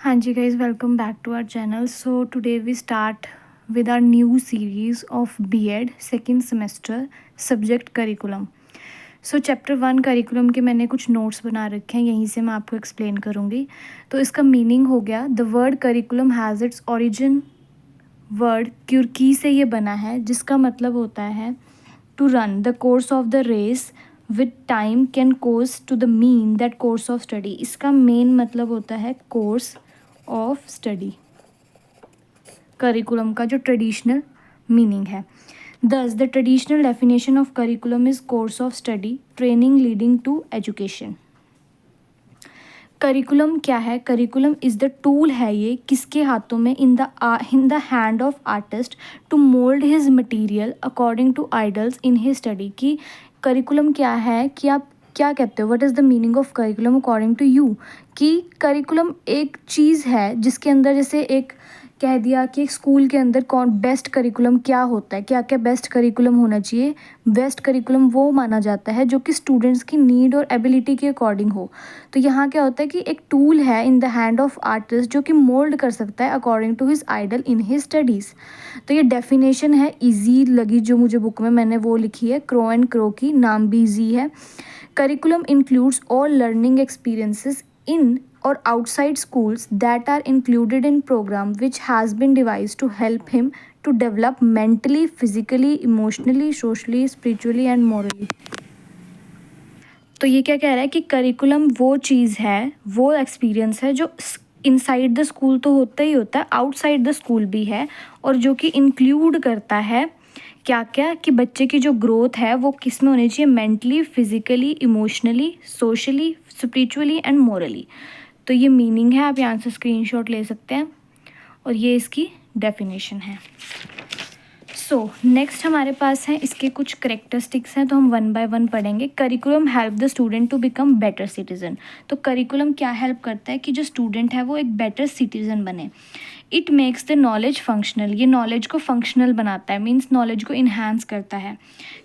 हाँ जी guys, welcome back to our channel. So today we start with our new series of B.Ed second semester subject curriculum. So chapter 1 curriculum के मैंने कुछ notes बना रखे हैं, यहीं से मैं आपको एक्सप्लेन करूँगी. तो इसका मीनिंग हो गया, the word curriculum has its origin word क्यूर्की से ये बना है, जिसका मतलब होता है to run the course of the race with time can course to the mean that course of study. इसका मेन मतलब होता है कोर्स ऑफ स्टडी, करिकुलम का जो ट्रेडिशनल मीनिंग है. Thus, the traditional definition of curriculum is course of study, training leading to education. Curriculum क्या है? Curriculum is the tool है, ये किसके हाथों में? In the hand of artist to mould his material according to idols in his study. कि curriculum क्या है, कि आप क्या कहते हो, what is the meaning of curriculum according to you? कि करिकुलम एक चीज़ है जिसके अंदर, जैसे एक कह दिया कि एक स्कूल के अंदर कौन बेस्ट करिकुलम क्या होता है, क्या क्या बेस्ट करिकुलम होना चाहिए. बेस्ट करिकुलम वो माना जाता है जो कि स्टूडेंट्स की नीड और एबिलिटी के अकॉर्डिंग हो. तो यहाँ क्या होता है कि एक टूल है in the hand of artist जो कि मोल्ड कर सकता है according to his idol in his studies. तो ये डेफिनेशन है, ईजी लगी जो मुझे बुक में, मैंने वो लिखी है, क्रो एंड क्रो की, नाम भी ईजी है. Curriculum includes all learning experiences in or outside schools that are included in program which has been devised to help him to develop mentally, physically, emotionally, socially, spiritually and morally. तो ये क्या कह रहा है कि curriculum वो चीज़ है, वो एक्सपीरियंस है जो इनसाइड द स्कूल तो होता ही होता है, आउटसाइड द स्कूल भी है, और जो कि इंक्लूड करता है क्या क्या, कि बच्चे की जो ग्रोथ है वो किस में होनी चाहिए? Mentally, physically, emotionally, socially, spiritually and morally. तो ये मीनिंग है, आप यहाँ से स्क्रीनशॉट ले सकते हैं, और ये इसकी डेफिनेशन है. सो नेक्स्ट हमारे पास है इसके कुछ करेक्टरिस्टिक्स हैं, तो हम वन बाय वन पढ़ेंगे. Curriculum help the student to become better citizen. तो करिकुलम क्या हेल्प करता है कि जो स्टूडेंट है वो एक बेटर सिटीजन बने. It makes the knowledge functional. ये नॉलेज को फंक्शनल बनाता है, मीन्स नॉलेज को इन्हांस करता है.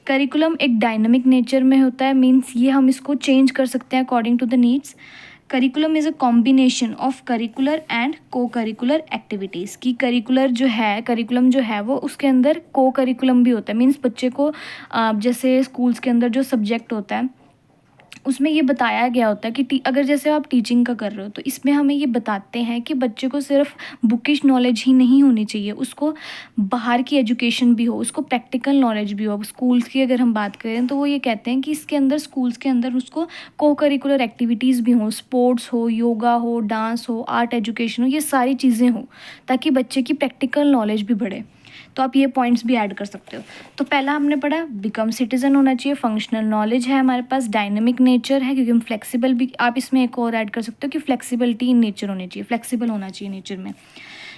करिकुलम एक डायनामिक नेचर में होता है, मीन्स ये हम इसको चेंज कर सकते हैं according to the needs. Curriculum is a combination of curricular and co curricular activities. की करिकुलर जो है, करिकुलम जो है वो उसके अंदर को करिकुलम भी होता है, मीन्स बच्चे को जैसे स्कूल्स के अंदर जो सब्जेक्ट होता है उसमें ये बताया गया होता है कि अगर जैसे आप टीचिंग का कर रहे हो तो इसमें हमें ये बताते हैं कि बच्चे को सिर्फ बुकिश नॉलेज ही नहीं होनी चाहिए, उसको बाहर की एजुकेशन भी हो, उसको प्रैक्टिकल नॉलेज भी हो. स्कूल्स की अगर हम बात करें तो वो ये कहते हैं कि इसके अंदर, स्कूल्स के अंदर उसको को करिकुलर एक्टिविटीज़ भी हों, स्पोर्ट्स हो, योगा हो, डांस हो, आर्ट एजुकेशन हो, ये सारी चीज़ें हों ताकि बच्चे की प्रैक्टिकल नॉलेज भी बढ़े. तो आप ये पॉइंट्स भी ऐड कर सकते हो. तो पहला हमने पढ़ा बिकम सिटीजन होना चाहिए, फंक्शनल नॉलेज है हमारे पास, डायनेमिक नेचर है क्योंकि हम फ्लेक्सिबल भी, आप इसमें एक और ऐड कर सकते हो कि फ्लेक्सिबिलिटी इन नेचर होनी चाहिए, फ्लेक्सिबल होना चाहिए नेचर में.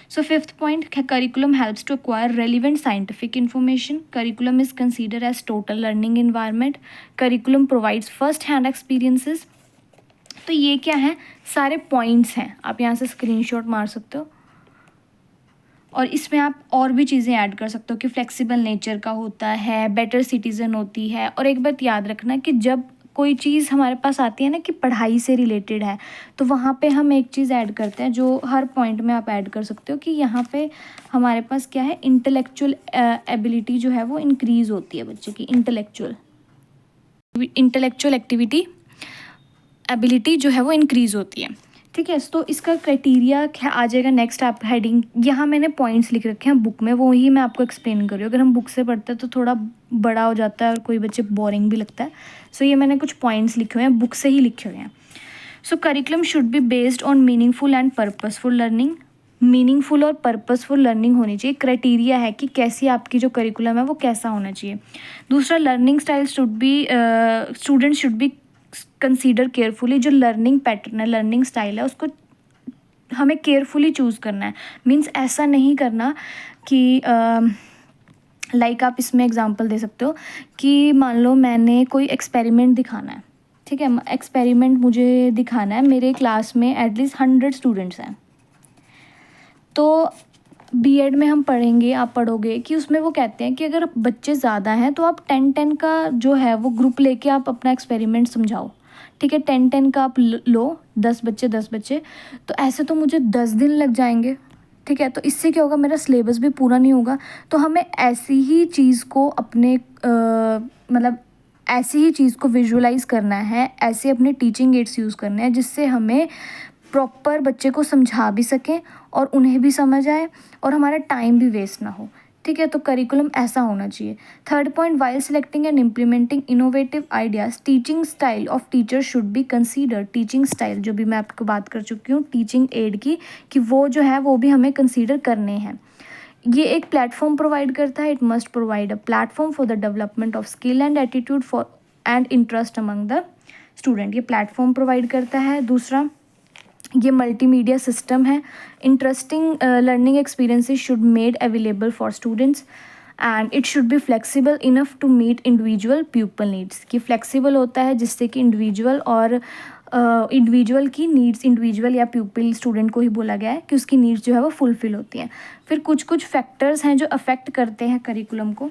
So fifth point, curriculum helps to acquire relevant scientific information. Curriculum is consider as total learning environment. Curriculum provides first hand experiences. तो ये क्या है, सारे पॉइंट्स हैं, आप यहाँ से स्क्रीनशॉट मार सकते हो, और इसमें आप और भी चीज़ें ऐड कर सकते हो कि फ्लेक्सिबल नेचर का होता है, बेटर सिटीज़न होती है. और एक बात याद रखना कि जब कोई चीज़ हमारे पास आती है ना कि पढ़ाई से रिलेटेड है, तो वहाँ पे हम एक चीज़ ऐड करते हैं जो हर पॉइंट में आप ऐड कर सकते हो कि यहाँ पे हमारे पास क्या है, इंटेलेक्चुअल एबिलिटी जो है वो इंक्रीज़ होती है बच्चे की, इंटेलेक्चुअल एक्टिविटी एबिलिटी जो है वो इंक्रीज़ होती है. ठीक है, तो इसका क्राइटेरिया आ जाएगा नेक्स्ट. आप हेडिंग, यहाँ मैंने पॉइंट्स लिख रखे हैं बुक में, वो ही मैं आपको एक्सप्लेन कर रही हूँ. अगर हम बुक से पढ़ते हैं तो थोड़ा बड़ा हो जाता है और कोई बच्चे बोरिंग भी लगता है. सो ये मैंने कुछ पॉइंट्स लिखे हुए हैं, बुक से ही लिखे हुए हैं. So curriculum should be based on meaningful and purposeful learning. Meaningful और पर्पसफुल लर्निंग होनी चाहिए. क्राइटेरिया है कि कैसी आपकी जो करिकुलम है वो कैसा होना चाहिए. दूसरा, learning style should be, student should be consider carefully. जो लर्निंग पैटर्न है, लर्निंग स्टाइल है, उसको हमें केयरफुली चूज़ करना है. मीन्स ऐसा नहीं करना कि लाइक आप इसमें एग्जांपल दे सकते हो कि मान लो मैंने कोई एक्सपेरिमेंट दिखाना है, ठीक है, एक्सपेरिमेंट मुझे दिखाना है, मेरे क्लास में एटलीस्ट 100 स्टूडेंट्स हैं. तो B.Ed में हम पढ़ेंगे, आप पढ़ोगे कि उसमें वो कहते हैं कि अगर बच्चे ज़्यादा हैं तो आप 10-10 का जो है वो ग्रुप लेके आप अपना एक्सपेरिमेंट समझाओ. ठीक है, 10-10 का आप लो, 10 बच्चे, तो ऐसे तो मुझे 10 दिन लग जाएंगे। ठीक है, तो इससे क्या होगा, मेरा सिलेबस भी पूरा नहीं होगा। तो हमें ऐसी ही चीज़ को अपने मतलब ऐसी ही चीज़ को विजुअलाइज़ करना है, ऐसे अपने टीचिंग एड्स यूज़ करने हैं जिससे हमें प्रॉपर बच्चे को समझा भी सकें और उन्हें भी समझ आए और हमारा टाइम भी वेस्ट ना हो। ठीक है, तो करिकुलम ऐसा होना चाहिए। Third point, while selecting and implementing innovative ideas teaching style of teacher should be consider. Teaching style, जो भी मैं आपको बात कर चुकी हूँ टीचिंग एड की, कि वो जो है वो भी हमें कंसीडर करने हैं। ये एक प्लेटफॉर्म प्रोवाइड करता है। It must provide a platform for the development of skill and attitude for and interest among the student. ये प्लेटफॉर्म प्रोवाइड करता है। दूसरा, ये मल्टीमीडिया सिस्टम है। Interesting learning experiences should made available for students and it should be flexible enough to meet individual people needs. कि flexible होता है जिससे कि इंडिविजुअल और इंडिविजुअल की नीड्स, इंडिविजुअल या प्यूपिल स्टूडेंट को ही बोला गया है कि उसकी नीड्स जो है वो फुलफिल होती हैं। फिर कुछ कुछ फैक्टर्स हैं जो अफेक्ट करते हैं करिकुलम को।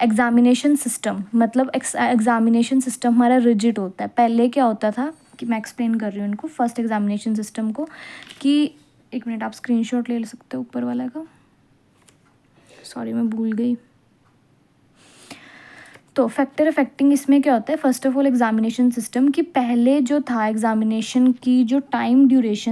एग्जामिनेशन सिस्टम, मतलब एग्जामिनेशन सिस्टम हमारा रिजिड होता है। पहले क्या होता था कि मैं एक्सप्लेन कर रही हूँ इनको, फर्स्ट एग्जामिनेशन सिस्टम को, कि एक मिनट आप स्क्रीनशॉट ले सकते हो ऊपर वाला का, सॉरी मैं भूल गई। तो फैक्टर अफेक्टिंग इसमें क्या होता है, first of all examination system, कि पहले जो था एग्जामिनेशन की जो टाइम ड्यूरेशन